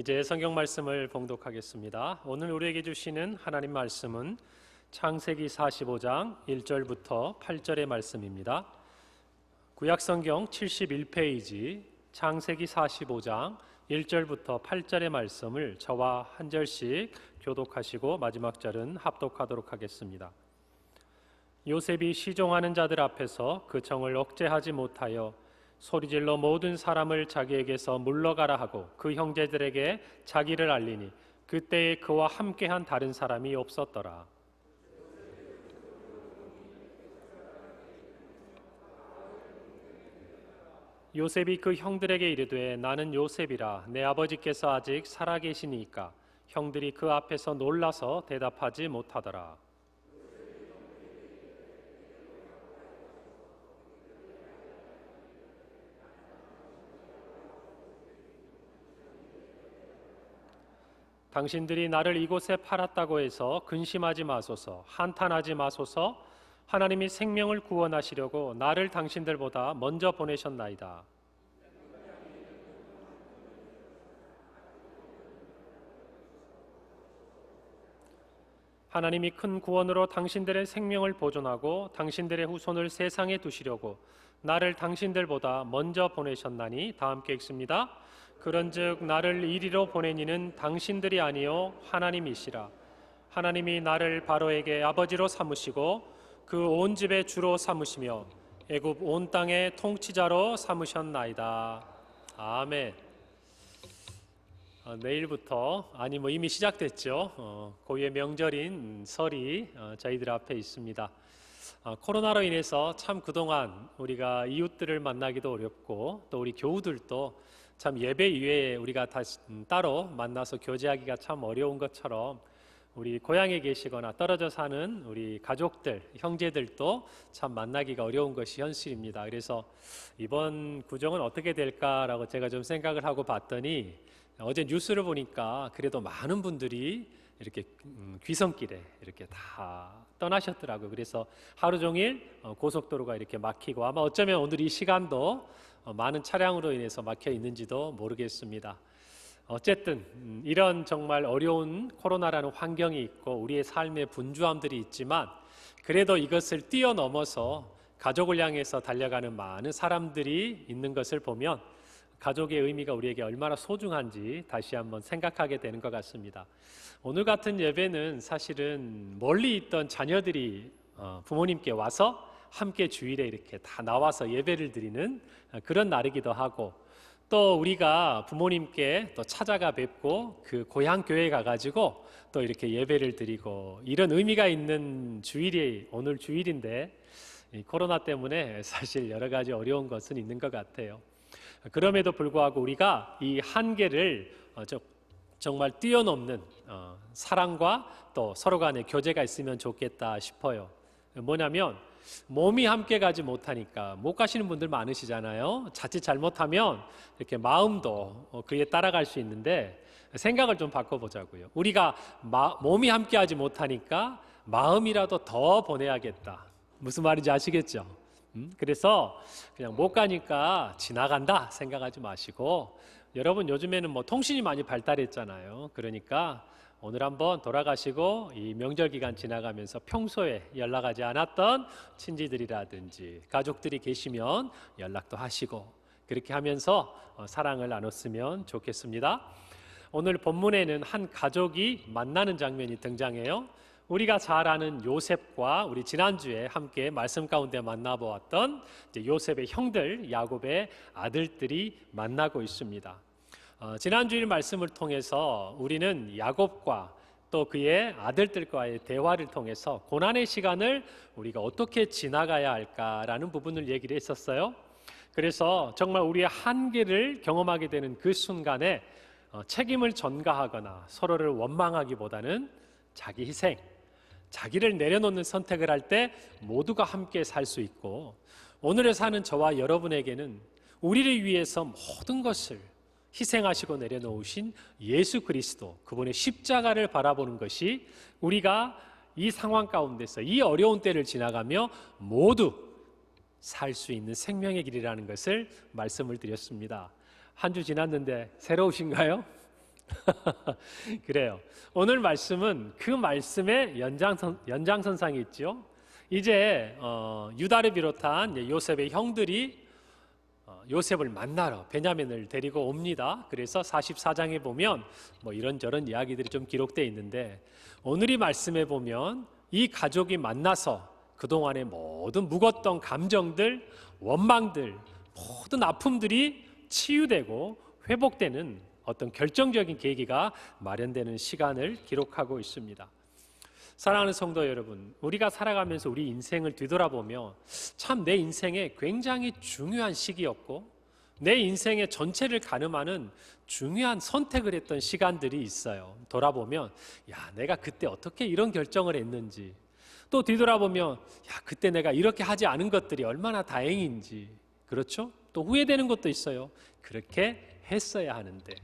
이제 성경 말씀을 봉독하겠습니다. 오늘 우리에게 주시는 하나님 말씀은 창세기 45장 1절부터 8절의 말씀입니다. 구약 성경 71페이지 창세기 45장 1절부터 8절의 말씀을 저와 한 절씩 교독하시고 마지막 절은 합독하도록 하겠습니다. 요셉이 시종하는 자들 앞에서 그 청을 억제하지 못하여 소리질러 모든 사람을 자기에게서 물러가라 하고 그 형제들에게 자기를 알리니 그때에 그와 함께한 다른 사람이 없었더라. 요셉이 그 형들에게 이르되 나는 요셉이라 내 아버지께서 아직 살아계시니까 형들이 그 앞에서 놀라서 대답하지 못하더라. 당신들이 나를 이곳에 팔았다고 해서 근심하지 마소서, 한탄하지 마소서. 하나님이 생명을 구원하시려고 나를 당신들보다 먼저 보내셨나이다. 하나님이 큰 구원으로 당신들의 생명을 보존하고 당신들의 후손을 세상에 두시려고 나를 당신들보다 먼저 보내셨나니. 다 함께 읽습니다. 그런즉 나를 이리로 보내니는 당신들이 아니요 하나님이시라. 하나님이 나를 바로에게 아버지로 삼으시고 그 온 집의 주로 삼으시며 애굽 온 땅의 통치자로 삼으셨나이다. 아멘. 내일부터 이미 시작됐죠. 고유의 명절인 설이 저희들 앞에 있습니다. 코로나로 인해서 참 그동안 우리가 이웃들을 만나기도 어렵고 또 우리 교우들도 참 예배 이외에 우리가 따로 만나서 교제하기가 참 어려운 것처럼 우리 고향에 계시거나 떨어져 사는 우리 가족들, 형제들도 참 만나기가 어려운 것이 현실입니다. 그래서 이번 구정은 어떻게 될까라고 제가 좀 생각을 하고 봤더니 어제 뉴스를 보니까 그래도 많은 분들이 이렇게 귀성길에 이렇게 다 떠나셨더라고요. 그래서 하루 종일 고속도로가 이렇게 막히고 아마 어쩌면 오늘 이 시간도 많은 차량으로 인해서 막혀 있는지도 모르겠습니다. 어쨌든 이런 정말 어려운 코로나라는 환경이 있고 우리의 삶의 분주함들이 있지만 그래도 이것을 뛰어넘어서 가족을 향해서 달려가는 많은 사람들이 있는 것을 보면 가족의 의미가 우리에게 얼마나 소중한지 다시 한번 생각하게 되는 것 같습니다. 오늘 같은 예배는 사실은 멀리 있던 자녀들이 부모님께 와서 함께 주일에 이렇게 다 나와서 예배를 드리는 그런 날이기도 하고 또 우리가 부모님께 또 찾아가 뵙고 그 고향 교회에 가가지고 또 이렇게 예배를 드리고 이런 의미가 있는 주일이 오늘 주일인데 이 코로나 때문에 사실 여러 가지 어려운 것은 있는 것 같아요. 그럼에도 불구하고 우리가 이 한계를 정말 뛰어넘는 사랑과 또 서로 간의 교제가 있으면 좋겠다 싶어요. 뭐냐면 몸이 함께 가지 못하니까 못 가시는 분들 많으시잖아요. 자칫 잘못하면 이렇게 마음도 그에 따라갈 수 있는데 생각을 좀 바꿔보자고요. 우리가 몸이 함께 하지 못하니까 마음이라도 더 보내야겠다. 무슨 말인지 아시겠죠? 그래서 그냥 못 가니까 지나간다 생각하지 마시고 여러분 요즘에는 통신이 많이 발달했잖아요. 그러니까 오늘 한번 돌아가시고 이 명절 기간 지나가면서 평소에 연락하지 않았던 친지들이라든지 가족들이 계시면 연락도 하시고 그렇게 하면서 사랑을 나눴으면 좋겠습니다. 오늘 본문에는 한 가족이 만나는 장면이 등장해요. 우리가 잘 아는 요셉과 우리 지난주에 함께 말씀 가운데 만나보았던 요셉의 형들 야곱의 아들들이 만나고 있습니다. 지난주일 말씀을 통해서 우리는 야곱과 또 그의 아들들과의 대화를 통해서 고난의 시간을 우리가 어떻게 지나가야 할까라는 부분을 얘기를 했었어요. 그래서 정말 우리의 한계를 경험하게 되는 그 순간에 책임을 전가하거나 서로를 원망하기보다는 자기 희생, 자기를 내려놓는 선택을 할 때 모두가 함께 살 수 있고 오늘에 사는 저와 여러분에게는 우리를 위해서 모든 것을 희생하시고 내려놓으신 예수 그리스도 그분의 십자가를 바라보는 것이 우리가 이 상황 가운데서 이 어려운 때를 지나가며 모두 살 수 있는 생명의 길이라는 것을 말씀을 드렸습니다. 한 주 지났는데 새로우신가요? 그래요. 오늘 말씀은 그 말씀의 연장선상이 있죠. 이제 유다를 비롯한 요셉의 형들이 요셉을 만나러 베냐민을 데리고 옵니다. 그래서 44장에 보면 뭐 이런저런 이야기들이 좀 기록되어 있는데, 오늘 이 말씀에 보면 이 가족이 만나서 그동안의 모든 묵었던 감정들, 원망들, 모든 아픔들이 치유되고 회복되는 어떤 결정적인 계기가 마련되는 시간을 기록하고 있습니다. 사랑하는 성도 여러분, 우리가 살아가면서 우리 인생을 뒤돌아보며 참 내 인생에 굉장히 중요한 시기였고, 내 인생의 전체를 가늠하는 중요한 선택을 했던 시간들이 있어요. 돌아보면 내가 그때 어떻게 이런 결정을 했는지, 또 뒤돌아보면 그때 내가 이렇게 하지 않은 것들이 얼마나 다행인지, 그렇죠? 또 후회되는 것도 있어요. 그렇게 했어야 하는데.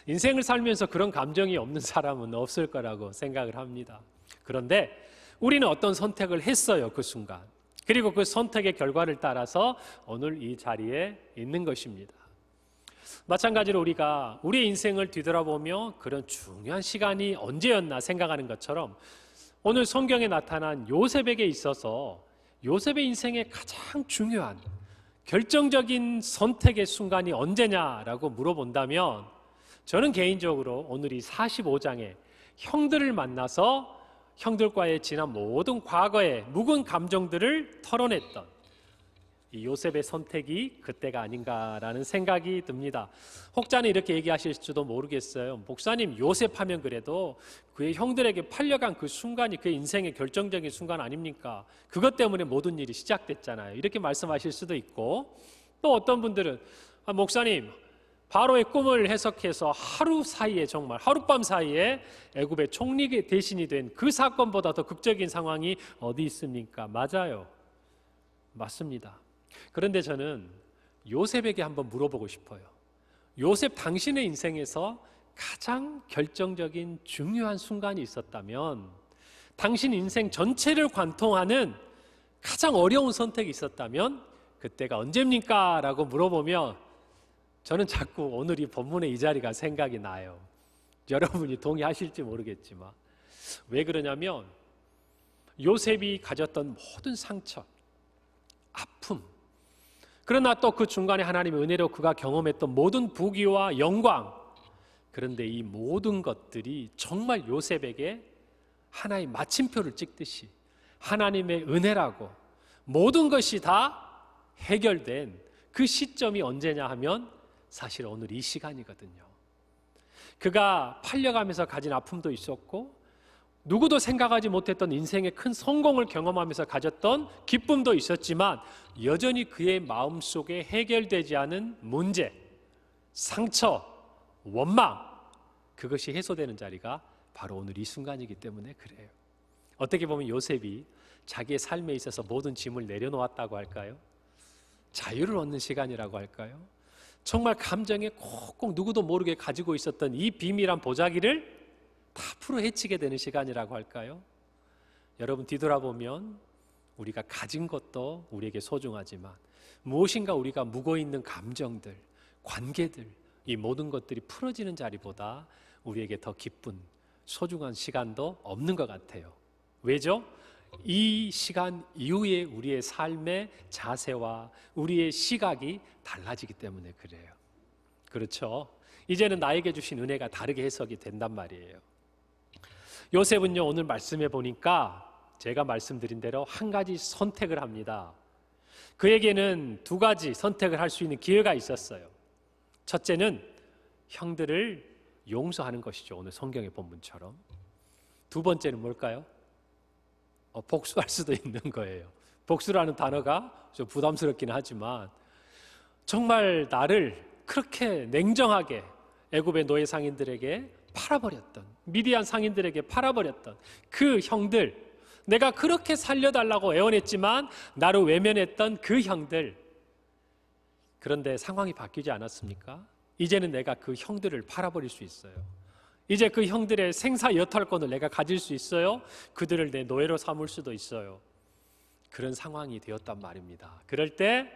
인생을 살면서 그런 감정이 없는 사람은 없을 거라고 생각을 합니다. 그런데 우리는 어떤 선택을 했어요, 그 순간. 그리고 그 선택의 결과를 따라서 오늘 이 자리에 있는 것입니다. 마찬가지로 우리가 우리의 인생을 뒤돌아보며 그런 중요한 시간이 언제였나 생각하는 것처럼, 오늘 성경에 나타난 요셉에게 있어서 요셉의 인생의 가장 중요한 결정적인 선택의 순간이 언제냐라고 물어본다면, 저는 개인적으로 오늘 이 45장에 형들을 만나서 형들과의 지난 모든 과거의 묵은 감정들을 털어냈던 이 요셉의 선택이 그때가 아닌가라는 생각이 듭니다. 혹자는 이렇게 얘기하실지도 모르겠어요. 목사님, 요셉 하면 그래도 그의 형들에게 팔려간 그 순간이 그의 인생의 결정적인 순간 아닙니까? 그것 때문에 모든 일이 시작됐잖아요. 이렇게 말씀하실 수도 있고, 또 어떤 분들은 목사님, 바로의 꿈을 해석해서 하루 사이에, 정말 하룻밤 사이에 애굽의 총리 대신이 된 그 사건보다 더 극적인 상황이 어디 있습니까? 맞아요. 맞습니다. 그런데 저는 요셉에게 한번 물어보고 싶어요. 요셉 당신의 인생에서 가장 결정적인 중요한 순간이 있었다면, 당신 인생 전체를 관통하는 가장 어려운 선택이 있었다면 그때가 언제입니까? 라고 물어보면 저는 자꾸 오늘 이 본문의 이 자리가 생각이 나요. 여러분이 동의하실지 모르겠지만, 왜 그러냐면 요셉이 가졌던 모든 상처, 아픔, 그러나 또 그 중간에 하나님의 은혜로 그가 경험했던 모든 부귀와 영광, 그런데 이 모든 것들이 정말 요셉에게 하나의 마침표를 찍듯이 하나님의 은혜라고 모든 것이 다 해결된 그 시점이 언제냐 하면 사실 오늘 이 시간이거든요. 그가 팔려가면서 가진 아픔도 있었고, 누구도 생각하지 못했던 인생의 큰 성공을 경험하면서 가졌던 기쁨도 있었지만, 여전히 그의 마음속에 해결되지 않은 문제, 상처, 원망, 그것이 해소되는 자리가 바로 오늘 이 순간이기 때문에 그래요. 어떻게 보면 요셉이 자기의 삶에 있어서 모든 짐을 내려놓았다고 할까요? 자유를 얻는 시간이라고 할까요? 정말 감정에 콕콕 누구도 모르게 가지고 있었던 이 비밀한 보자기를 다 풀어헤치게 되는 시간이라고 할까요? 여러분, 뒤돌아보면 우리가 가진 것도 우리에게 소중하지만 무엇인가 우리가 묵어있는 감정들, 관계들, 이 모든 것들이 풀어지는 자리보다 우리에게 더 기쁜 소중한 시간도 없는 것 같아요. 왜죠? 이 시간 이후에 우리의 삶의 자세와 우리의 시각이 달라지기 때문에 그래요. 그렇죠? 이제는 나에게 주신 은혜가 다르게 해석이 된단 말이에요. 요셉은요, 오늘 말씀해 보니까 제가 말씀드린 대로 한 가지 선택을 합니다. 그에게는 두 가지 선택을 할 수 있는 기회가 있었어요. 첫째는 형들을 용서하는 것이죠. 오늘 성경의 본문처럼. 두 번째는 뭘까요? 복수할 수도 있는 거예요. 복수라는 단어가 좀 부담스럽긴 하지만, 정말 나를 그렇게 냉정하게 애굽의 노예 상인들에게 팔아버렸던, 미디안 상인들에게 팔아버렸던 그 형들, 내가 그렇게 살려달라고 애원했지만 나를 외면했던 그 형들, 그런데 상황이 바뀌지 않았습니까? 이제는 내가 그 형들을 팔아버릴 수 있어요. 이제 그 형들의 생사 여탈권을 내가 가질 수 있어요. 그들을 내 노예로 삼을 수도 있어요. 그런 상황이 되었단 말입니다. 그럴 때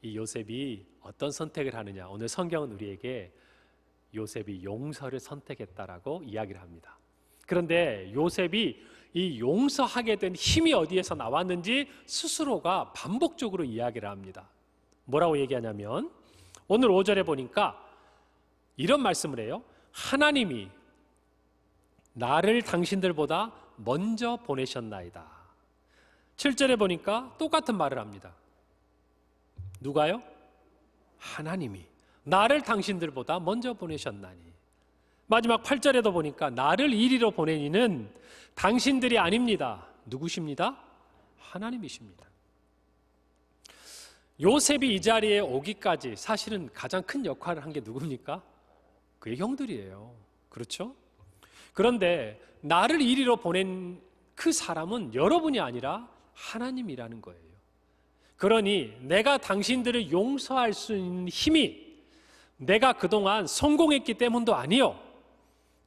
이 요셉이 어떤 선택을 하느냐, 오늘 성경은 우리에게 요셉이 용서를 선택했다라고 이야기를 합니다. 그런데 요셉이 이 용서하게 된 힘이 어디에서 나왔는지 스스로가 반복적으로 이야기를 합니다. 뭐라고 얘기하냐면 오늘 5절에 보니까 이런 말씀을 해요. 하나님이 나를 당신들보다 먼저 보내셨나이다. 7절에 보니까 똑같은 말을 합니다. 누가요? 하나님이 나를 당신들보다 먼저 보내셨나니. 마지막 8절에도 보니까 나를 이리로 보내니는 당신들이 아닙니다. 누구십니다? 하나님이십니다. 요셉이 이 자리에 오기까지 사실은 가장 큰 역할을 한 게 누굽니까? 그의 형들이에요. 그렇죠? 그런데 나를 이리로 보낸 그 사람은 여러분이 아니라 하나님이라는 거예요. 그러니 내가 당신들을 용서할 수 있는 힘이 내가 그동안 성공했기 때문도 아니요,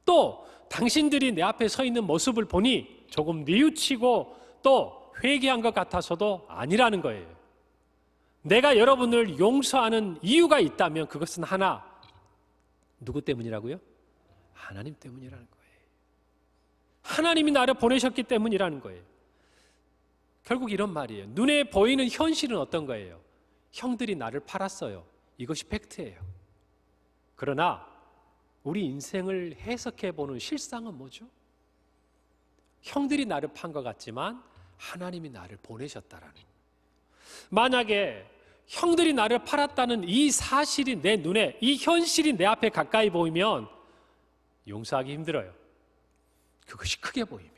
또 당신들이 내 앞에 서 있는 모습을 보니 조금 뉘우치고 또 회개한 것 같아서도 아니라는 거예요. 내가 여러분을 용서하는 이유가 있다면 그것은 하나, 누구 때문이라고요? 하나님 때문이라는 거예요. 하나님이 나를 보내셨기 때문이라는 거예요. 결국 이런 말이에요. 눈에 보이는 현실은 어떤 거예요? 형들이 나를 팔았어요. 이것이 팩트예요. 그러나 우리 인생을 해석해 보는 실상은 뭐죠? 형들이 나를 판 것 같지만 하나님이 나를 보내셨다라는 거예요. 만약에 형들이 나를 팔았다는 이 사실이 내 눈에, 이 현실이 내 앞에 가까이 보이면 용서하기 힘들어요. 그것이 크게 보이면.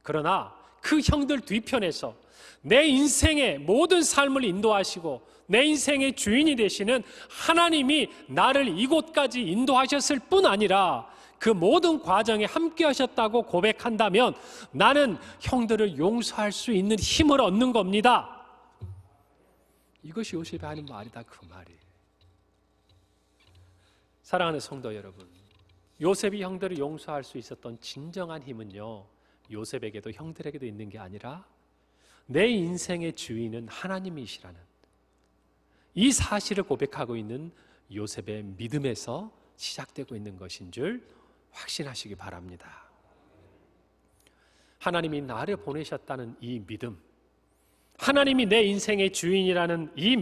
그러나 그 형들 뒤편에서 내 인생의 모든 삶을 인도하시고 내 인생의 주인이 되시는 하나님이 나를 이곳까지 인도하셨을 뿐 아니라 그 모든 과정에 함께 하셨다고 고백한다면 나는 형들을 용서할 수 있는 힘을 얻는 겁니다. 이것이 요셉이 하는 말이다, 그 말이에요. 사랑하는 성도 여러분, 요셉이 형들을 용서할 수 있었던 진정한 힘은요, 요셉에게도 형들에게도 있는 게 아니라 내 인생의 주인은 하나님이시라는 이 사실을 고백하고 있는 요셉의 믿음에서 시작되고 있는 것인 줄 확신하시기 바랍니다. 하나님이 나를 보내셨다는 이 믿음, 하나님이 내 인생의 주인이라는 이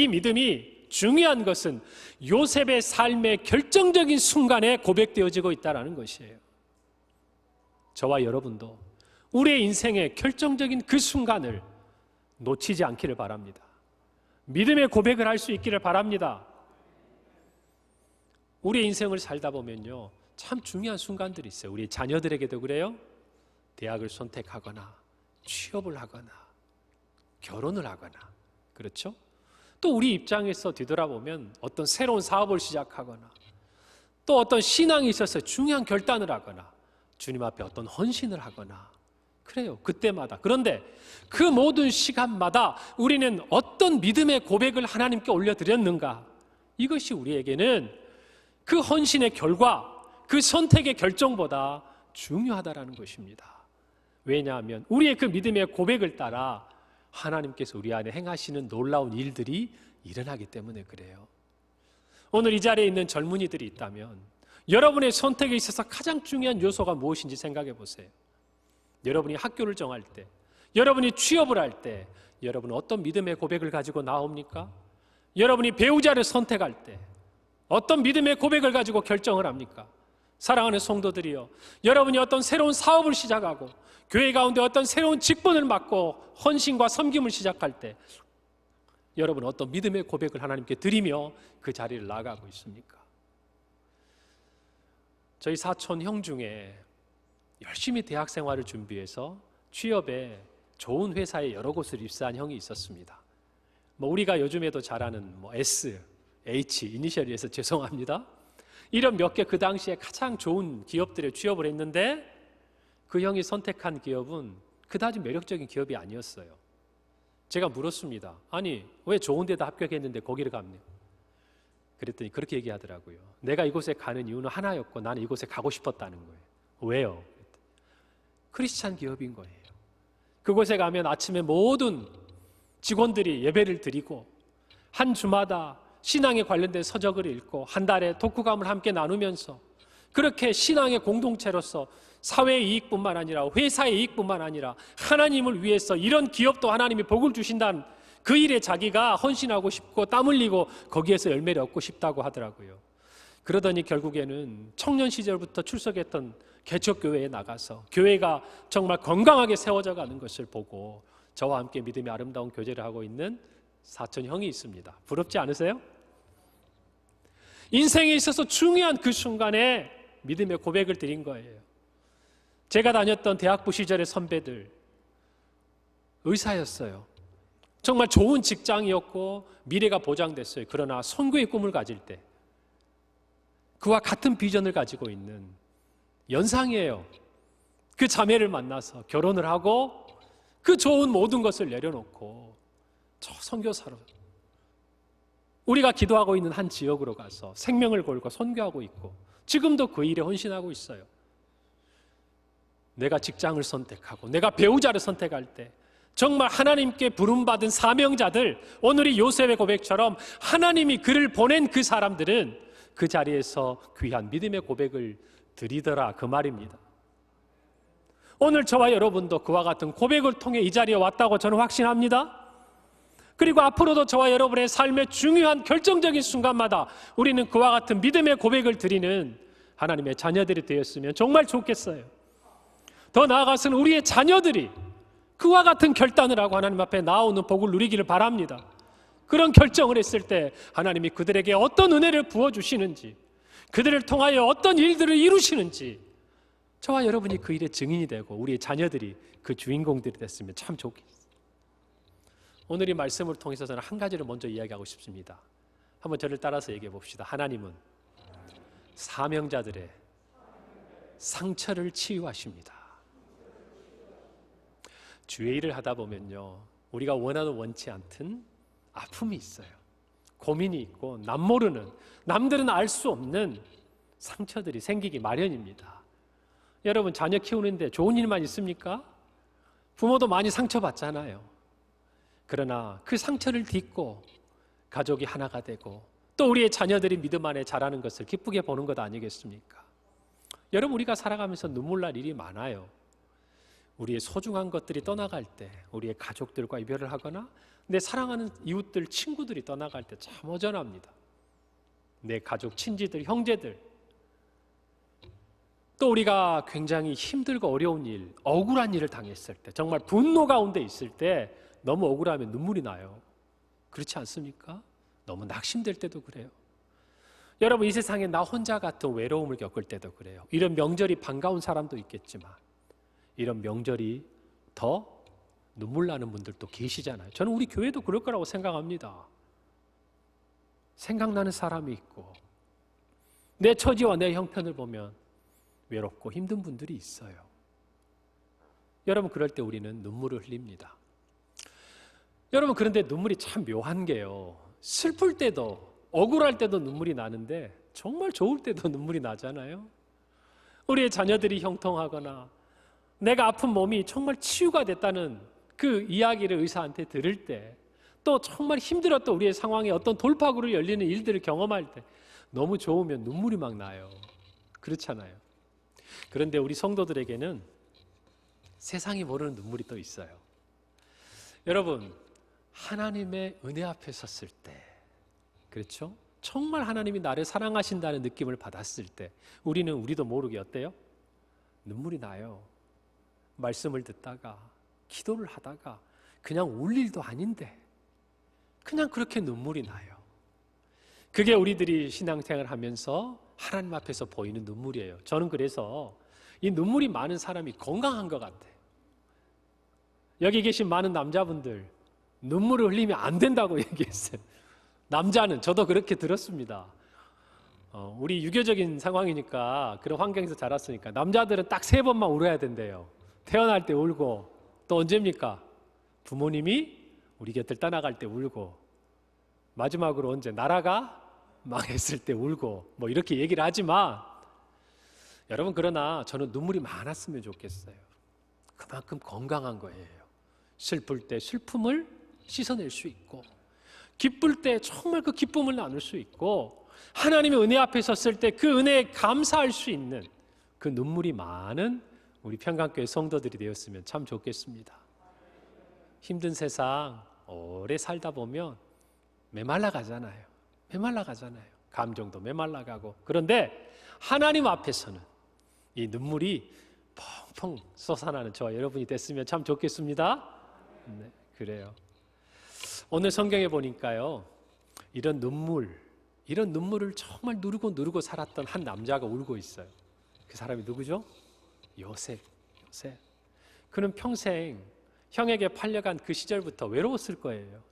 믿음이 중요한 것은 요셉의 삶의 결정적인 순간에 고백되어지고 있다는 것이에요. 저와 여러분도 우리의 인생의 결정적인 그 순간을 놓치지 않기를 바랍니다. 믿음의 고백을 할 수 있기를 바랍니다. 우리의 인생을 살다 보면요, 참 중요한 순간들이 있어요. 우리 자녀들에게도 그래요. 대학을 선택하거나 취업을 하거나 결혼을 하거나, 그렇죠? 또 우리 입장에서 뒤돌아보면 어떤 새로운 사업을 시작하거나 또 어떤 신앙에 있어서 중요한 결단을 하거나 주님 앞에 어떤 헌신을 하거나 그래요. 그때마다. 그런데 그 모든 시간마다 우리는 어떤 믿음의 고백을 하나님께 올려드렸는가, 이것이 우리에게는 그 헌신의 결과, 그 선택의 결정보다 중요하다라는 것입니다. 왜냐하면 우리의 그 믿음의 고백을 따라 하나님께서 우리 안에 행하시는 놀라운 일들이 일어나기 때문에 그래요. 오늘 이 자리에 있는 젊은이들이 있다면 여러분의 선택에 있어서 가장 중요한 요소가 무엇인지 생각해 보세요. 여러분이 학교를 정할 때, 여러분이 취업을 할 때 여러분은 어떤 믿음의 고백을 가지고 나옵니까? 여러분이 배우자를 선택할 때 어떤 믿음의 고백을 가지고 결정을 합니까? 사랑하는 성도들이여, 여러분이 어떤 새로운 사업을 시작하고 교회 가운데 어떤 새로운 직분을 맡고 헌신과 섬김을 시작할 때 여러분은 어떤 믿음의 고백을 하나님께 드리며 그 자리를 나가고 있습니까? 저희 사촌 형 중에 열심히 대학 생활을 준비해서 취업에 좋은 회사에 여러 곳을 입사한 형이 있었습니다. 우리가 요즘에도 잘 아는 S, H 이니셜이라서 죄송합니다. 이런 몇 개 그 당시에 가장 좋은 기업들에 취업을 했는데 그 형이 선택한 기업은 그다지 매력적인 기업이 아니었어요. 제가 물었습니다. 아니, 왜 좋은 데다 합격했는데 거기를 갑니까? 그랬더니 그렇게 얘기하더라고요. 내가 이곳에 가는 이유는 하나였고 나는 이곳에 가고 싶었다는 거예요. 왜요? 크리스찬 기업인 거예요. 그곳에 가면 아침에 모든 직원들이 예배를 드리고 한 주마다 신앙에 관련된 서적을 읽고 한 달에 독후감을 함께 나누면서 그렇게 신앙의 공동체로서 사회의 이익뿐만 아니라 회사의 이익뿐만 아니라 하나님을 위해서 이런 기업도 하나님이 복을 주신다는 그 일에 자기가 헌신하고 싶고 땀 흘리고 거기에서 열매를 얻고 싶다고 하더라고요. 그러더니 결국에는 청년 시절부터 출석했던 개척교회에 나가서 교회가 정말 건강하게 세워져 가는 것을 보고 저와 함께 믿음의 아름다운 교제를 하고 있는 사촌 형이 있습니다. 부럽지 않으세요? 인생에 있어서 중요한 그 순간에 믿음의 고백을 드린 거예요. 제가 다녔던 대학부 시절의 선배들 의사였어요. 정말 좋은 직장이었고 미래가 보장됐어요. 그러나 선교의 꿈을 가질 때 그와 같은 비전을 가지고 있는 연상이에요. 그 자매를 만나서 결혼을 하고 그 좋은 모든 것을 내려놓고 저 선교사로 우리가 기도하고 있는 한 지역으로 가서 생명을 걸고 선교하고 있고 지금도 그 일에 헌신하고 있어요. 내가 직장을 선택하고 내가 배우자를 선택할 때 정말 하나님께 부름받은 사명자들, 오늘이 요셉의 고백처럼 하나님이 그를 보낸 그 사람들은 그 자리에서 귀한 믿음의 고백을 드리더라, 그 말입니다. 오늘 저와 여러분도 그와 같은 고백을 통해 이 자리에 왔다고 저는 확신합니다. 그리고 앞으로도 저와 여러분의 삶의 중요한 결정적인 순간마다 우리는 그와 같은 믿음의 고백을 드리는 하나님의 자녀들이 되었으면 정말 좋겠어요. 더 나아가서는 우리의 자녀들이 그와 같은 결단을 하고 하나님 앞에 나오는 복을 누리기를 바랍니다. 그런 결정을 했을 때 하나님이 그들에게 어떤 은혜를 부어주시는지, 그들을 통하여 어떤 일들을 이루시는지 저와 여러분이 그 일의 증인이 되고 우리의 자녀들이 그 주인공들이 됐으면 참 좋겠어요. 오늘 이 말씀을 통해서 저는 한 가지를 먼저 이야기하고 싶습니다. 한번 저를 따라서 얘기해 봅시다. 하나님은 사명자들의 상처를 치유하십니다. 주의 일을 하다 보면요, 우리가 원하는 원치 않든 아픔이 있어요. 고민이 있고 남모르는, 남들은 알 수 없는 상처들이 생기기 마련입니다. 여러분, 자녀 키우는데 좋은 일만 있습니까? 부모도 많이 상처받잖아요. 그러나 그 상처를 딛고 가족이 하나가 되고 또 우리의 자녀들이 믿음 안에 자라는 것을 기쁘게 보는 것 아니겠습니까? 여러분, 우리가 살아가면서 눈물 날 일이 많아요. 우리의 소중한 것들이 떠나갈 때, 우리의 가족들과 이별을 하거나 내 사랑하는 이웃들, 친구들이 떠나갈 때 참 허전합니다. 내 가족, 친지들, 형제들, 또 우리가 굉장히 힘들고 어려운 일, 억울한 일을 당했을 때, 정말 분노 가운데 있을 때 너무 억울하면 눈물이 나요. 그렇지 않습니까? 너무 낙심될 때도 그래요. 여러분, 이 세상에 나 혼자 같은 외로움을 겪을 때도 그래요. 이런 명절이 반가운 사람도 있겠지만 이런 명절이 더 눈물 나는 분들도 계시잖아요. 저는 우리 교회도 그럴 거라고 생각합니다. 생각나는 사람이 있고 내 처지와 내 형편을 보면 외롭고 힘든 분들이 있어요. 여러분, 그럴 때 우리는 눈물을 흘립니다. 여러분, 그런데 눈물이 참 묘한 게요, 슬플 때도 억울할 때도 눈물이 나는데 정말 좋을 때도 눈물이 나잖아요. 우리의 자녀들이 형통하거나 내가 아픈 몸이 정말 치유가 됐다는 그 이야기를 의사한테 들을 때, 또 정말 힘들었던 우리의 상황에 어떤 돌파구를 열리는 일들을 경험할 때 너무 좋으면 눈물이 막 나요. 그렇잖아요. 그런데 우리 성도들에게는 세상이 모르는 눈물이 또 있어요. 여러분, 하나님의 은혜 앞에 섰을 때, 그렇죠? 정말 하나님이 나를 사랑하신다는 느낌을 받았을 때 우리도 모르게 어때요? 눈물이 나요. 말씀을 듣다가 기도를 하다가 그냥 울 일도 아닌데 그냥 그렇게 눈물이 나요. 그게 우리들이 신앙생활을 하면서 하나님 앞에서 보이는 눈물이에요. 저는 그래서 이 눈물이 많은 사람이 건강한 것 같아요. 여기 계신 많은 남자분들 눈물을 흘리면 안 된다고 얘기했어요. 남자는, 저도 그렇게 들었습니다. 우리 유교적인 상황이니까, 그런 환경에서 자랐으니까 남자들은 딱 3번만 울어야 된대요. 태어날 때 울고, 또 언제입니까? 부모님이 우리 곁을 떠나갈 때 울고, 마지막으로 언제? 나라가 망했을 때 울고, 뭐 이렇게 얘기를 하지만 여러분, 그러나 저는 눈물이 많았으면 좋겠어요. 그만큼 건강한 거예요. 슬플 때 슬픔을 씻어낼 수 있고, 기쁠 때 정말 그 기쁨을 나눌 수 있고, 하나님의 은혜 앞에 섰을 때 그 은혜에 감사할 수 있는 그 눈물이 많은 우리 평강교회 성도들이 되었으면 참 좋겠습니다. 힘든 세상 오래 살다 보면 메말라 가잖아요. 감정도 메말라가고. 그런데 하나님 앞에서는 이 눈물이 펑펑 솟아나는 저와 여러분이 됐으면 참 좋겠습니다. 네, 그래요. 오늘 성경에 보니까요, 이런 눈물을 정말 누르고 살았던 한 남자가 울고 있어요. 그 사람이 누구죠? 요셉. 그는 평생 형에게 팔려간 그 시절부터 외로웠을 거예요.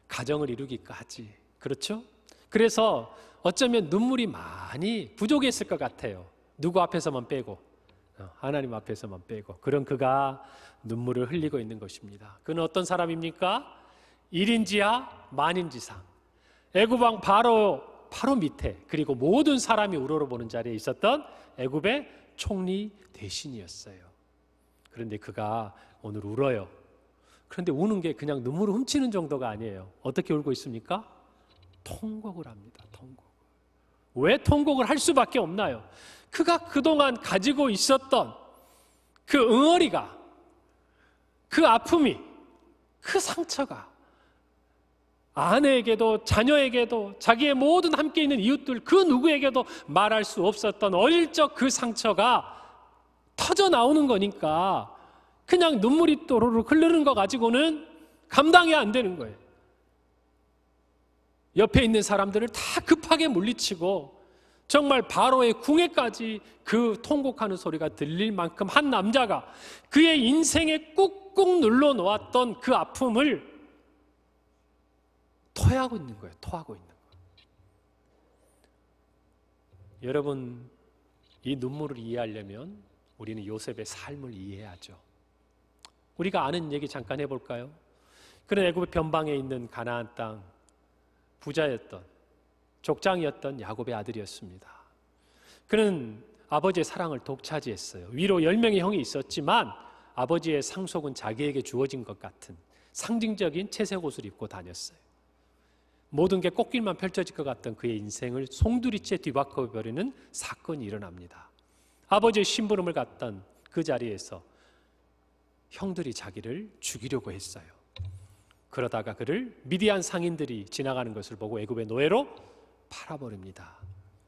가정을 이루기까지. 그렇죠? 그래서 어쩌면 눈물이 많이 부족했을 것 같아요. 누구 앞에서만 빼고, 하나님 앞에서만 빼고. 그런 그가 눈물을 흘리고 있는 것입니다. 그는 어떤 사람입니까? 1인지하 만인지상, 애굽왕 바로 밑에, 그리고 모든 사람이 우러러보는 자리에 있었던 애굽의 총리 대신이었어요. 그런데 그가 오늘 울어요. 그런데 우는 게 그냥 눈물을 훔치는 정도가 아니에요. 어떻게 울고 있습니까? 통곡을 합니다. 왜 통곡을 할 수밖에 없나요? 그가 그동안 가지고 있었던 그 응어리가, 그 아픔이, 그 상처가 아내에게도 자녀에게도 자기의 모든 함께 있는 이웃들 그 누구에게도 말할 수 없었던 어릴 적 그 상처가 터져 나오는 거니까 그냥 눈물이 또르르 흐르는 거 가지고는 감당이 안 되는 거예요. 옆에 있는 사람들을 다 급하게 물리치고 정말 바로의 궁에까지 그 통곡하는 소리가 들릴 만큼 한 남자가 그의 인생에 꾹꾹 눌러 놓았던 그 아픔을 토하고 있는 거예요. 여러분, 이 눈물을 이해하려면 우리는 요셉의 삶을 이해해야죠. 우리가 아는 얘기 잠깐 해볼까요? 그는 애굽의 변방에 있는 가나안 땅 부자였던, 족장이었던 야곱의 아들이었습니다. 그는 아버지의 사랑을 독차지했어요. 위로 10명의 형이 있었지만 아버지의 상속은 자기에게 주어진 것 같은 상징적인 채색 옷을 입고 다녔어요. 모든 게 꽃길만 펼쳐질 것 같던 그의 인생을 송두리째 뒤바꿔 버리는 사건이 일어납니다. 아버지의 심부름을 갔던 그 자리에서 형들이 자기를 죽이려고 했어요. 그러다가 그를 미디안 상인들이 지나가는 것을 보고 애굽의 노예로 팔아버립니다.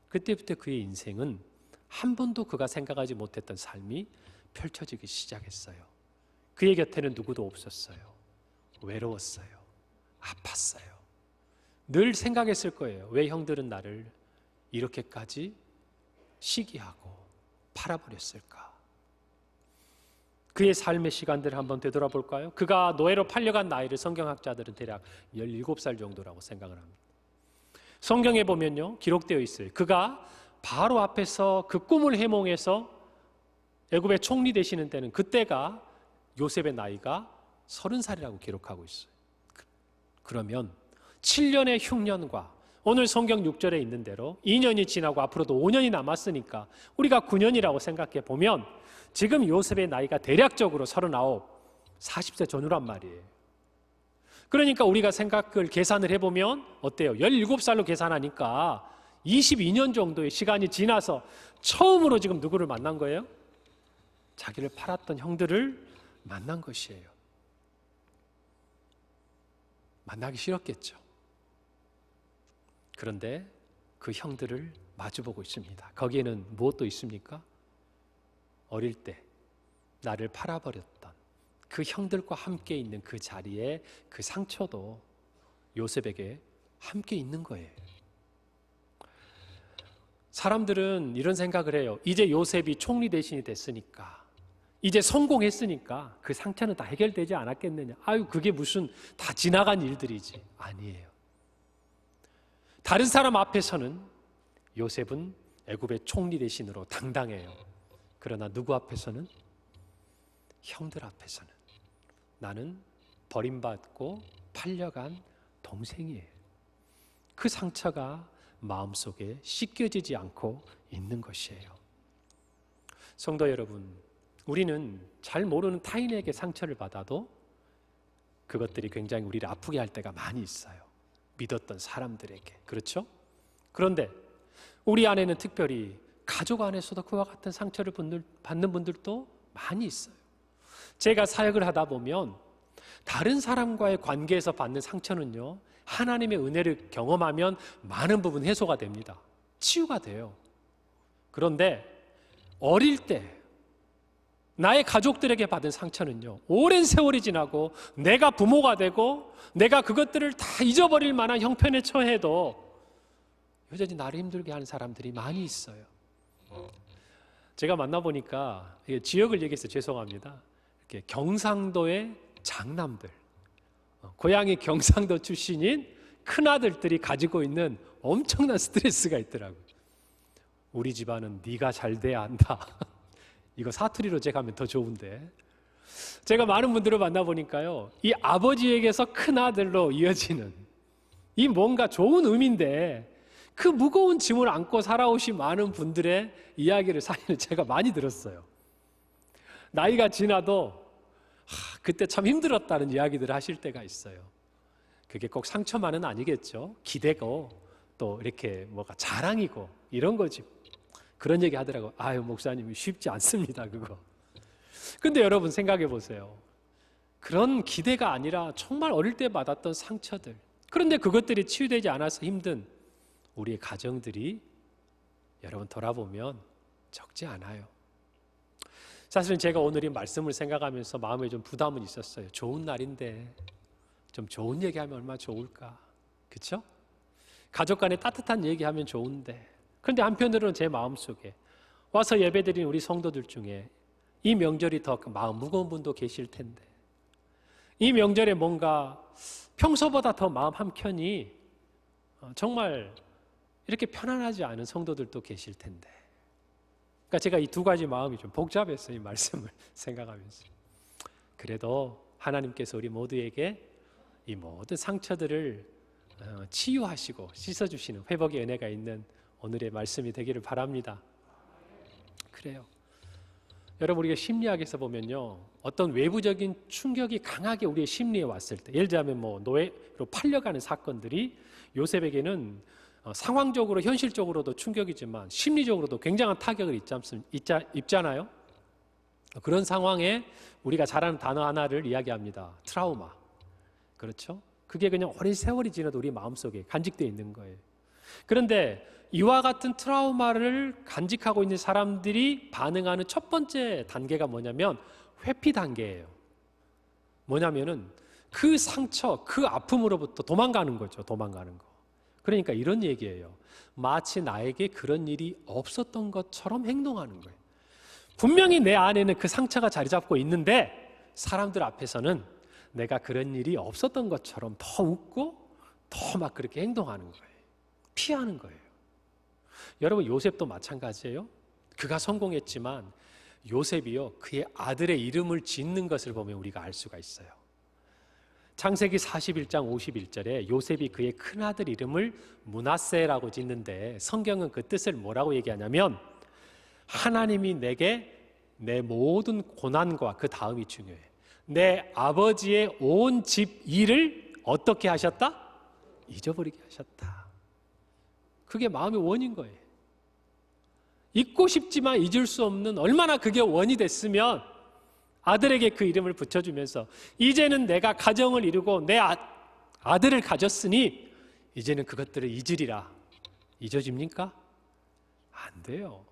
그때부터 그의 인생은 한 번도 그가 생각하지 못했던 삶이 펼쳐지기 시작했어요. 그의 곁에는 누구도 없었어요. 외로웠어요. 아팠어요. 늘 생각했을 거예요. 왜 형들은 나를 이렇게까지 시기하고 팔아버렸을까? 그의 삶의 시간들을 한번 되돌아볼까요? 그가 노예로 팔려간 나이를 성경학자들은 대략 17살 정도라고 생각을 합니다. 성경에 보면요, 기록되어 있어요. 그가 바로 앞에서 그 꿈을 해몽해서 애굽의 총리 되시는 때는 그때가 요셉의 나이가 30살이라고 기록하고 있어요. 그러면 7년의 흉년과 오늘 성경 6절에 있는 대로 2년이 지나고 앞으로도 5년이 남았으니까 우리가 9년이라고 생각해 보면 지금 요셉의 나이가 대략적으로 39, 40세 전후란 말이에요. 그러니까 우리가 생각을 계산을 해보면 어때요? 17살로 계산하니까 22년 정도의 시간이 지나서 처음으로 지금 누구를 만난 거예요? 자기를 팔았던 형들을 만난 것이에요. 만나기 싫었겠죠. 그런데 그 형들을 마주보고 있습니다. 거기에는 무엇도 있습니까? 어릴 때 나를 팔아버렸던 그 형들과 함께 있는 그 자리에 그 상처도 요셉에게 함께 있는 거예요. 사람들은 이런 생각을 해요. 이제 요셉이 총리 대신이 됐으니까, 이제 성공했으니까 그 상처는 다 해결되지 않았겠느냐. 아유, 그게 무슨 다 지나간 일들이지. 아니에요. 다른 사람 앞에서는 요셉은 애굽의 총리 대신으로 당당해요. 그러나 누구 앞에서는? 형들 앞에서는 나는 버림받고 팔려간 동생이에요. 그 상처가 마음속에 씻겨지지 않고 있는 것이에요. 성도 여러분, 우리는 잘 모르는 타인에게 상처를 받아도 그것들이 굉장히 우리를 아프게 할 때가 많이 있어요. 믿었던 사람들에게. 그렇죠? 그런데 우리 안에는 특별히 가족 안에서도 그와 같은 상처를 받는 분들도 많이 있어요. 제가 사역을 하다 보면 다른 사람과의 관계에서 받는 상처는요, 하나님의 은혜를 경험하면 많은 부분 해소가 됩니다. 치유가 돼요. 그런데 어릴 때 나의 가족들에게 받은 상처는요, 오랜 세월이 지나고 내가 부모가 되고 내가 그것들을 다 잊어버릴 만한 형편에 처해도 여전히 나를 힘들게 하는 사람들이 많이 있어요. 제가 만나보니까 지역을 얘기해서 죄송합니다. 이렇게 경상도의 장남들, 고향이 경상도 출신인 큰아들들이 가지고 있는 엄청난 스트레스가 있더라고요. 우리 집안은 네가 잘 돼야 한다. 이거 사투리로 제가 하면 더 좋은데, 제가 많은 분들을 만나보니까요, 이 아버지에게서 큰아들로 이어지는 이 뭔가 좋은 의미인데 그 무거운 짐을 안고 살아오신 많은 분들의 이야기를 사연을 제가 많이 들었어요. 나이가 지나도 그때 참 힘들었다는 이야기들을 하실 때가 있어요. 그게 꼭 상처만은 아니겠죠. 기대고 또 이렇게 뭐가 자랑이고 이런 거지. 그런 얘기 하더라고요. 아유, 목사님 쉽지 않습니다, 그거. 근데 여러분 생각해 보세요. 그런 기대가 아니라 정말 어릴 때 받았던 상처들, 그런데 그것들이 치유되지 않아서 힘든 우리의 가정들이 여러분 돌아보면 적지 않아요. 사실은 제가 오늘 이 말씀을 생각하면서 마음에 좀 부담은 있었어요. 좋은 날인데 좀 좋은 얘기하면 얼마나 좋을까, 그렇죠? 가족 간에 따뜻한 얘기하면 좋은데, 그런데 한편으로는 제 마음속에 와서 예배드린 우리 성도들 중에 이 명절이 더 마음 무거운 분도 계실 텐데, 이 명절에 뭔가 평소보다 더 마음 한켠이 정말 이렇게 편안하지 않은 성도들도 계실 텐데, 그러니까 제가 이 두 가지 마음이 좀 복잡했어요, 이 말씀을 생각하면서. 그래도 하나님께서 우리 모두에게 이 모든 상처들을 치유하시고 씻어주시는 회복의 은혜가 있는 오늘의 말씀이 되기를 바랍니다. 그래요. 여러분, 우리가 심리학에서 보면요, 어떤 외부적인 충격이 강하게 우리의 심리에 왔을 때, 예를 들자면 노예로 팔려가는 사건들이 요셉에게는 상황적으로 현실적으로도 충격이지만 심리적으로도 굉장한 타격을 입잖아요. 그런 상황에 우리가 잘 아는 단어 하나를 이야기합니다. 트라우마. 그렇죠? 그게 그냥 오랜 세월이 지나도 우리 마음속에 간직되어 있는 거예요. 그런데 이와 같은 트라우마를 간직하고 있는 사람들이 반응하는 첫 번째 단계가 뭐냐면 회피 단계예요. 뭐냐면은 그 상처, 그 아픔으로부터 도망가는 거죠. 도망가는 거. 그러니까 이런 얘기예요. 마치 나에게 그런 일이 없었던 것처럼 행동하는 거예요. 분명히 내 안에는 그 상처가 자리 잡고 있는데 사람들 앞에서는 내가 그런 일이 없었던 것처럼 더 웃고 더 막 그렇게 행동하는 거예요. 피하는 거예요. 여러분, 요셉도 마찬가지예요. 그가 성공했지만 요셉이요, 그의 아들의 이름을 짓는 것을 보면 우리가 알 수가 있어요. 창세기 41장 51절에 요셉이 그의 큰아들 이름을 므낫세라고 짓는데, 성경은 그 뜻을 뭐라고 얘기하냐면 하나님이 내게 내 모든 고난과, 그 다음이 중요해, 내 아버지의 온 집 일을 어떻게 하셨다? 잊어버리게 하셨다. 그게 마음의 원인 거예요. 잊고 싶지만 잊을 수 없는, 얼마나 그게 원이 됐으면 아들에게 그 이름을 붙여주면서 이제는 내가 가정을 이루고 내 아들을 가졌으니 이제는 그것들을 잊으리라. 잊어집니까? 안 돼요.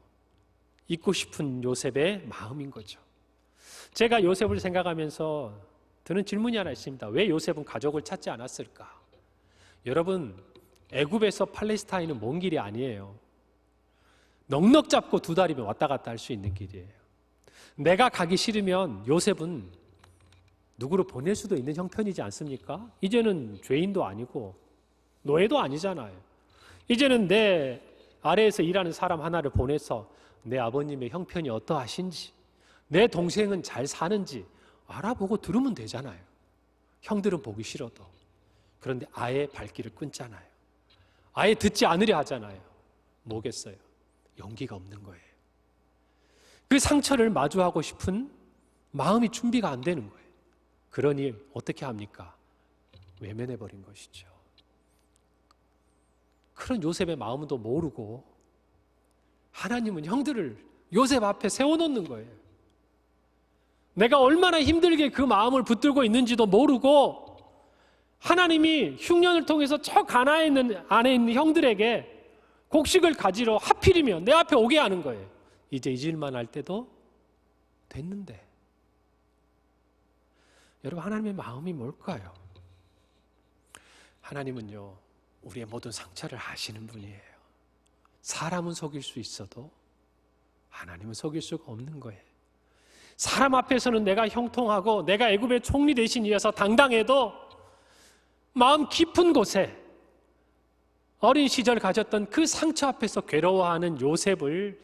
잊고 싶은 요셉의 마음인 거죠. 제가 요셉을 생각하면서 드는 질문이 하나 있습니다. 왜 요셉은 가족을 찾지 않았을까? 여러분, 애굽에서 팔레스타인은 먼 길이 아니에요. 넉넉 잡고 2달이면 왔다 갔다 할 수 있는 길이에요. 내가 가기 싫으면 요셉은 누구를 보낼 수도 있는 형편이지 않습니까? 이제는 죄인도 아니고 노예도 아니잖아요. 이제는 내 아래에서 일하는 사람 하나를 보내서 내 아버님의 형편이 어떠하신지, 내 동생은 잘 사는지 알아보고 들으면 되잖아요. 형들은 보기 싫어도. 그런데 아예 발길을 끊잖아요. 아예 듣지 않으려 하잖아요. 뭐겠어요? 용기가 없는 거예요. 그 상처를 마주하고 싶은 마음이 준비가 안 되는 거예요. 그러니 어떻게 합니까? 외면해버린 것이죠. 그런 요셉의 마음도 모르고 하나님은 형들을 요셉 앞에 세워놓는 거예요. 내가 얼마나 힘들게 그 마음을 붙들고 있는지도 모르고 하나님이 흉년을 통해서 저 가나안 안에 있는 형들에게 곡식을 가지러 하필이면 내 앞에 오게 하는 거예요. 이제 잊을만 할 때도 됐는데. 여러분, 하나님의 마음이 뭘까요? 하나님은요, 우리의 모든 상처를 아시는 분이에요. 사람은 속일 수 있어도 하나님은 속일 수가 없는 거예요. 사람 앞에서는 내가 형통하고 내가 애굽의 총리 대신이어서 당당해도 마음 깊은 곳에 어린 시절 가졌던 그 상처 앞에서 괴로워하는 요셉을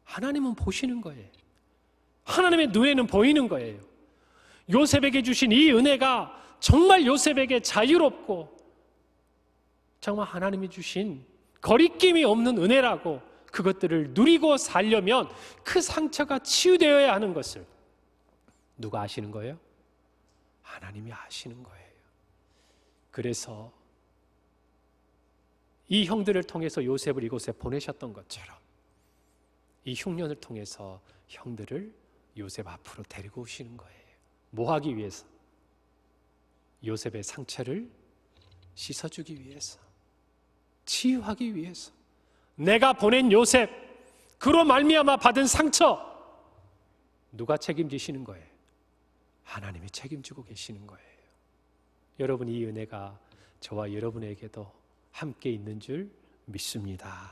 하나님은 보시는 거예요. 하나님의 눈에는 보이는 거예요. 요셉에게 주신 이 은혜가 정말 요셉에게 자유롭고 정말 하나님이 주신 거리낌이 없는 은혜라고 그것들을 누리고 살려면 그 상처가 치유되어야 하는 것을 누가 아시는 거예요? 하나님이 아시는 거예요. 그래서 이 형들을 통해서 요셉을 이곳에 보내셨던 것처럼 이 흉년을 통해서 형들을 요셉 앞으로 데리고 오시는 거예요. 뭐 하기 위해서? 요셉의 상처를 씻어주기 위해서, 치유하기 위해서. 내가 보낸 요셉, 그로 말미암아 받은 상처 누가 책임지시는 거예요? 하나님이 책임지고 계시는 거예요. 여러분, 이 은혜가 저와 여러분에게도 함께 있는 줄 믿습니다.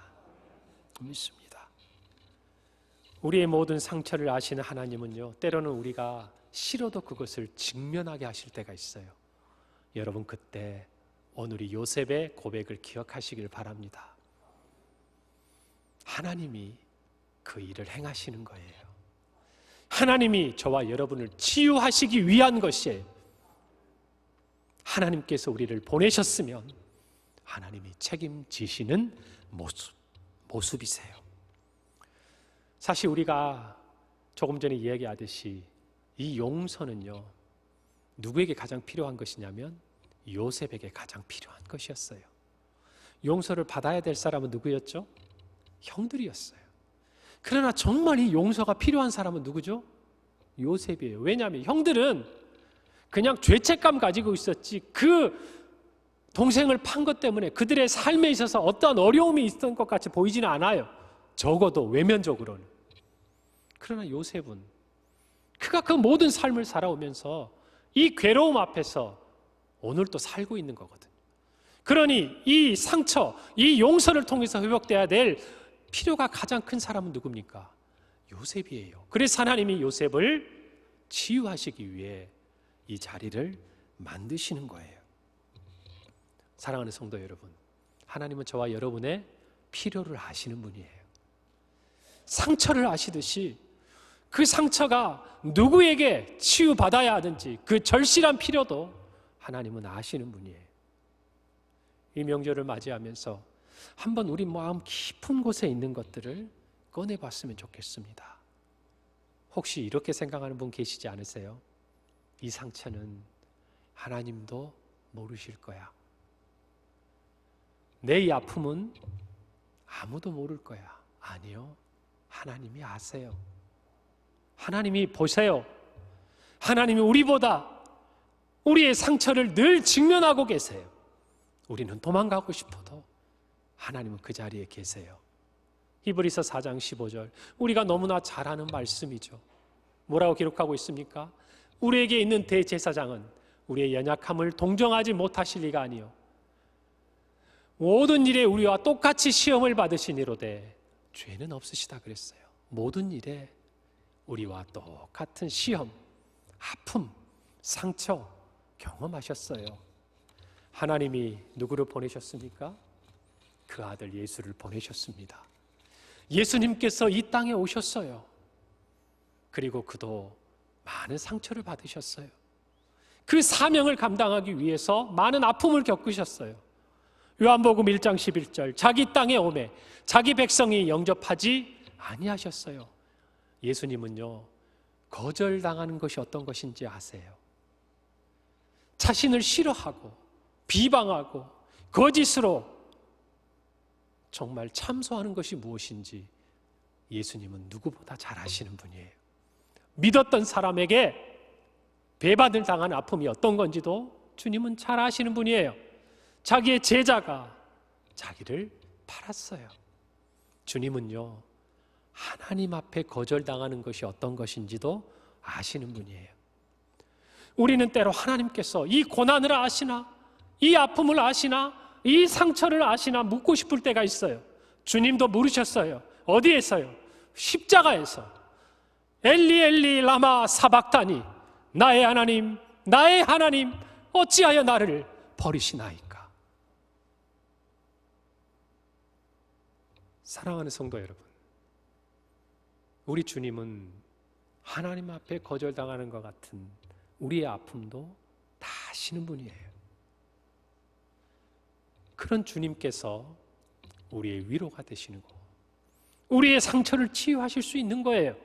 우리의 모든 상처를 아시는 하나님은요, 때로는 우리가 싫어도 그것을 직면하게 하실 때가 있어요. 여러분, 그때 오늘 이 요셉의 고백을 기억하시길 바랍니다. 하나님이 그 일을 행하시는 거예요. 하나님이 저와 여러분을 치유하시기 위한 것이에요. 하나님께서 우리를 보내셨으면 하나님이 책임지시는 모습이세요. 사실 우리가 조금 전에 이야기하듯이 이 용서는요, 누구에게 가장 필요한 것이냐면 요셉에게 가장 필요한 것이었어요. 용서를 받아야 될 사람은 누구였죠? 형들이었어요. 그러나 정말 이 용서가 필요한 사람은 누구죠? 요셉이에요. 왜냐하면 형들은 그냥 죄책감 가지고 있었지 그 동생을 판 것 때문에 그들의 삶에 있어서 어떠한 어려움이 있었던 것 같이 보이지는 않아요. 적어도 외면적으로는. 그러나 요셉은 그가 그 모든 삶을 살아오면서 이 괴로움 앞에서 오늘 또 살고 있는 거거든요. 그러니 이 상처, 이 용서를 통해서 회복돼야 될 필요가 가장 큰 사람은 누굽니까? 요셉이에요. 그래서 하나님이 요셉을 치유하시기 위해 이 자리를 만드시는 거예요. 사랑하는 성도 여러분, 하나님은 저와 여러분의 필요를 아시는 분이에요. 상처를 아시듯이 그 상처가 누구에게 치유받아야 하는지 그 절실한 필요도 하나님은 아시는 분이에요. 이 명절을 맞이하면서 한번 우리 마음 깊은 곳에 있는 것들을 꺼내봤으면 좋겠습니다. 혹시 이렇게 생각하는 분 계시지 않으세요? 이 상처는 하나님도 모르실 거야. 내 이 아픔은 아무도 모를 거야. 아니요, 하나님이 아세요. 하나님이 보세요. 하나님이 우리보다 우리의 상처를 늘 직면하고 계세요. 우리는 도망가고 싶어도 하나님은 그 자리에 계세요. 히브리서 4장 15절, 우리가 너무나 잘 아는 말씀이죠. 뭐라고 기록하고 있습니까? 우리에게 있는 대제사장은 우리의 연약함을 동정하지 못하실 리가 아니요 모든 일에 우리와 똑같이 시험을 받으시니로되 죄는 없으시다 그랬어요. 모든 일에 우리와 똑같은 시험, 아픔, 상처 경험하셨어요. 하나님이 누구를 보내셨습니까? 그 아들 예수를 보내셨습니다. 예수님께서 이 땅에 오셨어요. 그리고 그도 많은 상처를 받으셨어요. 그 사명을 감당하기 위해서 많은 아픔을 겪으셨어요. 요한복음 1장 11절, 자기 땅에 오매 자기 백성이 영접하지 아니하셨어요. 예수님은요, 거절당하는 것이 어떤 것인지 아세요? 자신을 싫어하고 비방하고 거짓으로 정말 참소하는 것이 무엇인지 예수님은 누구보다 잘 아시는 분이에요. 믿었던 사람에게 배반을 당한 아픔이 어떤 건지도 주님은 잘 아시는 분이에요. 자기의 제자가 자기를 팔았어요. 주님은요, 하나님 앞에 거절당하는 것이 어떤 것인지도 아시는 분이에요. 우리는 때로 하나님께서 이 고난을 아시나, 이 아픔을 아시나, 이 상처를 아시나 묻고 싶을 때가 있어요. 주님도 물으셨어요. 어디에서요? 십자가에서. 엘리 엘리 라마 사박다니, 나의 하나님, 나의 하나님, 어찌하여 나를 버리시나이까. 사랑하는 성도 여러분, 우리 주님은 하나님 앞에 거절당하는 것 같은 우리의 아픔도 다 아시는 분이에요. 그런 주님께서 우리의 위로가 되시고 우리의 상처를 치유하실 수 있는 거예요.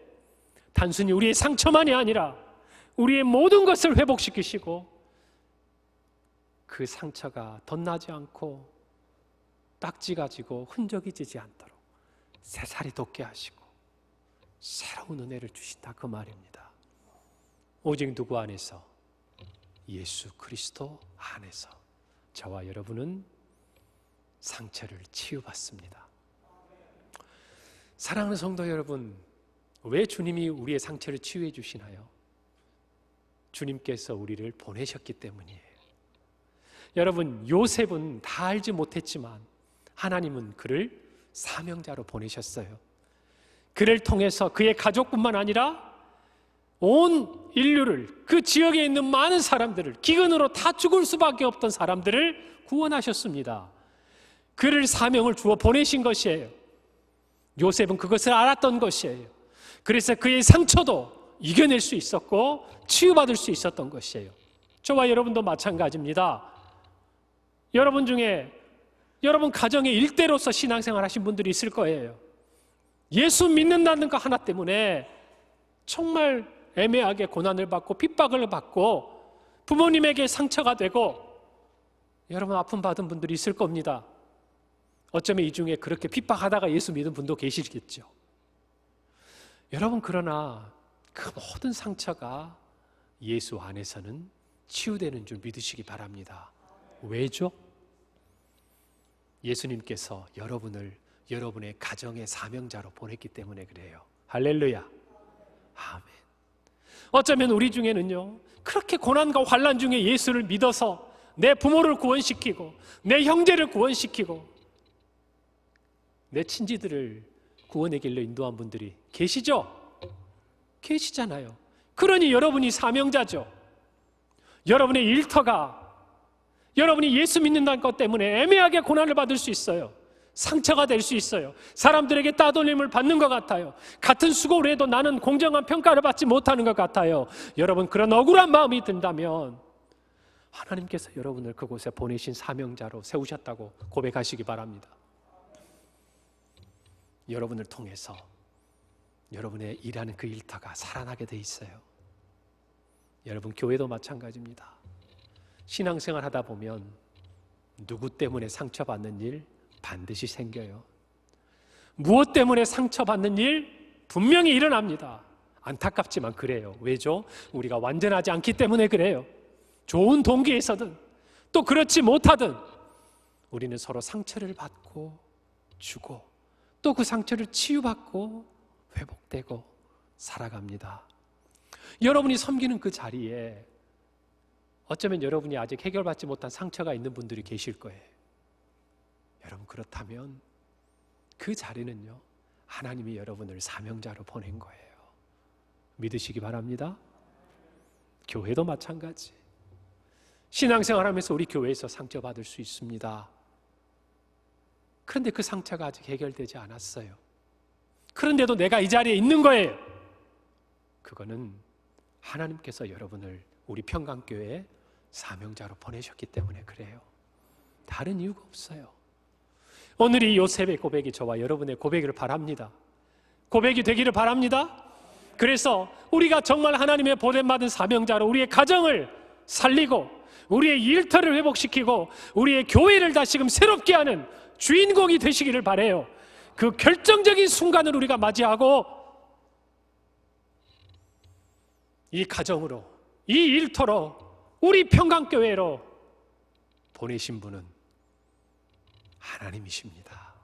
단순히 우리의 상처만이 아니라 우리의 모든 것을 회복시키시고 그 상처가 덧나지 않고 딱지가 지고 흔적이 지지 않도록 새살이 돋게 하시고 새로운 은혜를 주신다, 그 말입니다. 오직 누구 안에서? 예수 그리스도 안에서 저와 여러분은 상처를 치유받습니다. 사랑하는 성도 여러분, 왜 주님이 우리의 상처를 치유해 주시나요? 주님께서 우리를 보내셨기 때문이에요. 여러분, 요셉은 다 알지 못했지만 하나님은 그를 사명자로 보내셨어요. 그를 통해서 그의 가족뿐만 아니라 온 인류를, 그 지역에 있는 많은 사람들을, 기근으로 다 죽을 수밖에 없던 사람들을 구원하셨습니다. 그를 사명을 주어 보내신 것이에요. 요셉은 그것을 알았던 것이에요. 그래서 그의 상처도 이겨낼 수 있었고 치유받을 수 있었던 것이에요. 저와 여러분도 마찬가지입니다. 여러분 중에 여러분 가정의 일대로서 신앙생활 하신 분들이 있을 거예요. 예수 믿는다는 거 하나 때문에 정말 애매하게 고난을 받고 핍박을 받고 부모님에게 상처가 되고 여러분 아픔 받은 분들이 있을 겁니다. 어쩌면 이 중에 그렇게 핍박하다가 예수 믿은 분도 계시겠죠. 여러분, 그러나 그 모든 상처가 예수 안에서는 치유되는 줄 믿으시기 바랍니다. 왜죠? 예수님께서 여러분을 여러분의 가정의 사명자로 보냈기 때문에 그래요. 할렐루야. 아멘. 어쩌면 우리 중에는요, 그렇게 고난과 환난 중에 예수를 믿어서 내 부모를 구원시키고 내 형제를 구원시키고 내 친지들을 구원의 길로 인도한 분들이 계시죠? 계시잖아요. 그러니 여러분이 사명자죠. 여러분의 일터가 여러분이 예수 믿는다는 것 때문에 애매하게 고난을 받을 수 있어요. 상처가 될 수 있어요. 사람들에게 따돌림을 받는 것 같아요. 같은 수고를 해도 나는 공정한 평가를 받지 못하는 것 같아요. 여러분, 그런 억울한 마음이 든다면 하나님께서 여러분을 그곳에 보내신 사명자로 세우셨다고 고백하시기 바랍니다. 여러분을 통해서 여러분의 일하는 그 일터가 살아나게 돼 있어요. 여러분, 교회도 마찬가지입니다. 신앙생활 하다 보면 누구 때문에 상처받는 일 반드시 생겨요. 무엇 때문에 상처받는 일 분명히 일어납니다. 안타깝지만 그래요. 왜죠? 우리가 완전하지 않기 때문에 그래요. 좋은 동기에서든 또 그렇지 못하든 우리는 서로 상처를 받고 주고 또 그 상처를 치유받고 회복되고 살아갑니다. 여러분이 섬기는 그 자리에 어쩌면 여러분이 아직 해결받지 못한 상처가 있는 분들이 계실 거예요. 여러분, 그렇다면 그 자리는요, 하나님이 여러분을 사명자로 보낸 거예요. 믿으시기 바랍니다. 교회도 마찬가지. 신앙생활하면서 우리 교회에서 상처받을 수 있습니다. 그런데 그 상처가 아직 해결되지 않았어요. 그런데도 내가 이 자리에 있는 거예요. 그거는 하나님께서 여러분을 우리 평강교회에 사명자로 보내셨기 때문에 그래요. 다른 이유가 없어요. 오늘 이 요셉의 고백이 저와 여러분의 고백을 바랍니다. 고백이 되기를 바랍니다. 그래서 우리가 정말 하나님의 보냄받은 사명자로 우리의 가정을 살리고 우리의 일터를 회복시키고 우리의 교회를 다시금 새롭게 하는 주인공이 되시기를 바라요. 그 결정적인 순간을 우리가 맞이하고 이 가정으로, 이 일터로, 우리 평강교회로 보내신 분은 하나님이십니다.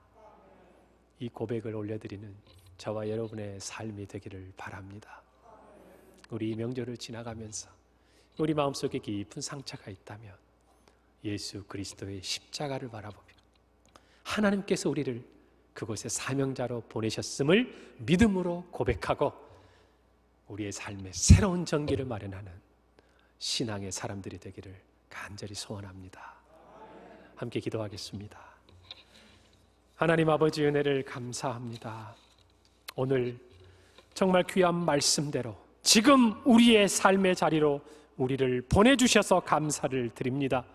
이 고백을 올려드리는 저와 여러분의 삶이 되기를 바랍니다. 우리 이 명절을 지나가면서 우리 마음속에 깊은 상처가 있다면 예수 그리스도의 십자가를 바라보며 하나님께서 우리를 그곳에 사명자로 보내셨음을 믿음으로 고백하고 우리의 삶에 새로운 전기를 마련하는 신앙의 사람들이 되기를 간절히 소원합니다. 함께 기도하겠습니다. 하나님 아버지, 은혜를 감사합니다. 오늘 정말 귀한 말씀대로 지금 우리의 삶의 자리로 우리를 보내주셔서 감사를 드립니다.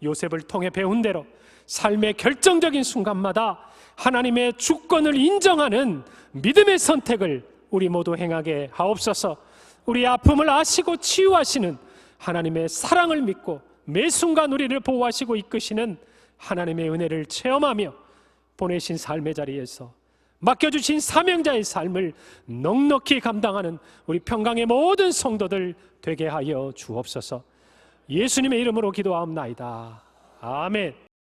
요셉을 통해 배운 대로 삶의 결정적인 순간마다 하나님의 주권을 인정하는 믿음의 선택을 우리 모두 행하게 하옵소서. 우리의 아픔을 아시고 치유하시는 하나님의 사랑을 믿고 매 순간 우리를 보호하시고 이끄시는 하나님의 은혜를 체험하며 보내신 삶의 자리에서 맡겨주신 사명자의 삶을 넉넉히 감당하는 우리 평강의 모든 성도들 되게 하여 주옵소서. 예수님의 이름으로 기도하옵나이다. 아멘.